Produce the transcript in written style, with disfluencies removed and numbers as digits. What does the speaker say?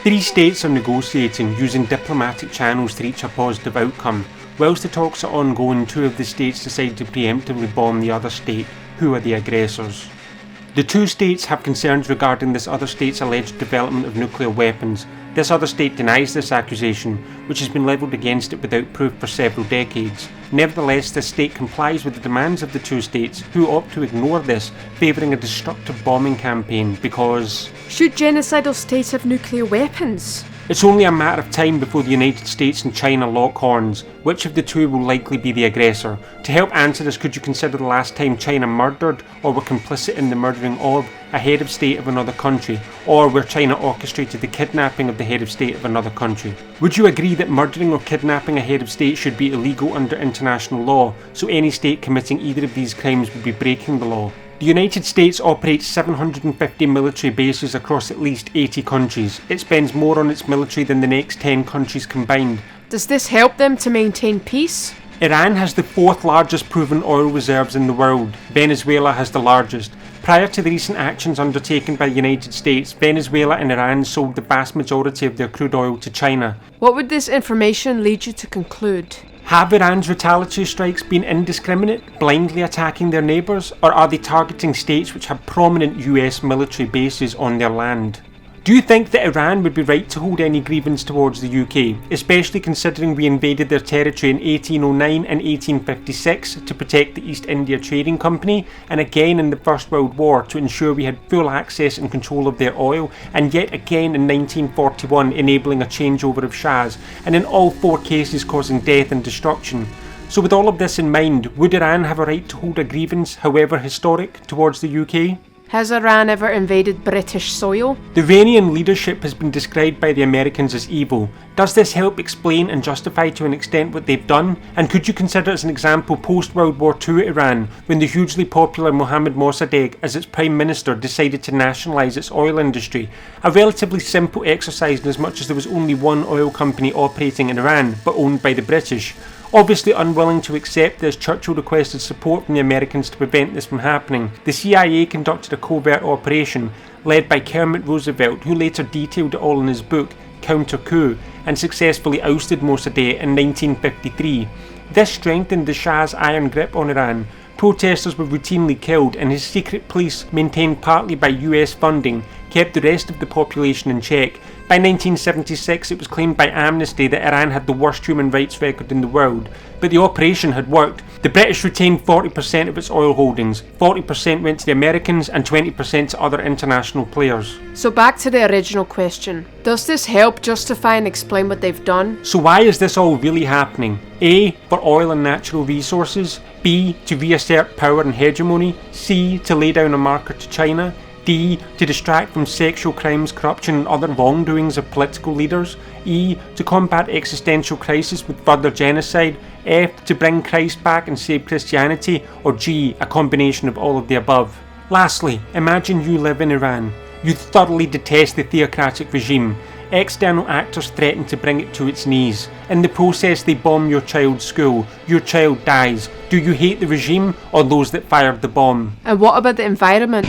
Three states are negotiating, using diplomatic channels to reach a positive outcome. Whilst the talks are ongoing, two of the states decide to preemptively bomb the other state. Who are the aggressors? The two states have concerns regarding this other state's alleged development of nuclear weapons. This other state denies this accusation, which has been levelled against it without proof for several decades. Nevertheless, this state complies with the demands of the two states, who opt to ignore this, favouring a destructive bombing campaign because... Should genocidal states have nuclear weapons? It's only a matter of time before the United States and China lock horns. Which of the two will likely be the aggressor? To help answer this, could you consider the last time China murdered, or were complicit in the murdering of, a head of state of another country, or where China orchestrated the kidnapping of the head of state of another country? Would you agree that murdering or kidnapping a head of state should be illegal under international law, so any state committing either of these crimes would be breaking the law? The United States operates 750 military bases across at least 80 countries. It spends more on its military than the next 10 countries combined. Does this help them to maintain peace? Iran has the fourth largest proven oil reserves in the world. Venezuela has the largest. Prior to the recent actions undertaken by the United States, Venezuela and Iran sold the vast majority of their crude oil to China. What would this information lead you to conclude? Have Iran's retaliatory strikes been indiscriminate, blindly attacking their neighbours, or are they targeting states which have prominent US military bases on their land? Do you think that Iran would be right to hold any grievance towards the UK, especially considering we invaded their territory in 1809 and 1856 to protect the East India Trading Company, and again in the First World War to ensure we had full access and control of their oil, and yet again in 1941 enabling a changeover of Shahs, and in all four cases causing death and destruction? So with all of this in mind, would Iran have a right to hold a grievance, however historic, towards the UK? Has Iran ever invaded British soil? The Iranian leadership has been described by the Americans as evil. Does this help explain and justify to an extent what they've done? And could you consider as an example post-World War II Iran, when the hugely popular Mohammad Mossadegh as its Prime Minister decided to nationalise its oil industry? A relatively simple exercise in as much as there was only one oil company operating in Iran, but owned by the British. Obviously unwilling to accept this, Churchill requested support from the Americans to prevent this from happening. The CIA conducted a covert operation led by Kermit Roosevelt, who later detailed it all in his book, Counter Coup, and successfully ousted Mossadegh in 1953. This strengthened the Shah's iron grip on Iran. Protesters were routinely killed, and his secret police, maintained partly by US funding, kept the rest of the population in check. By 1976, it was claimed by Amnesty that Iran had the worst human rights record in the world, but the operation had worked. The British retained 40% of its oil holdings, 40% went to the Americans and 20% to other international players. So back to the original question. Does this help justify and explain what they've done? So why is this all really happening? A. For oil and natural resources. B. To reassert power and hegemony. C. To lay down a marker to China. D. To distract from sexual crimes, corruption and other wrongdoings of political leaders. E. To combat existential crisis with further genocide. F. To bring Christ back and save Christianity. Or G. A combination of all of the above. Lastly, imagine you live in Iran. You thoroughly detest the theocratic regime. External actors threaten to bring it to its knees. In the process, they bomb your child's school. Your child dies. Do you hate the regime or those that fired the bomb? And what about the environment?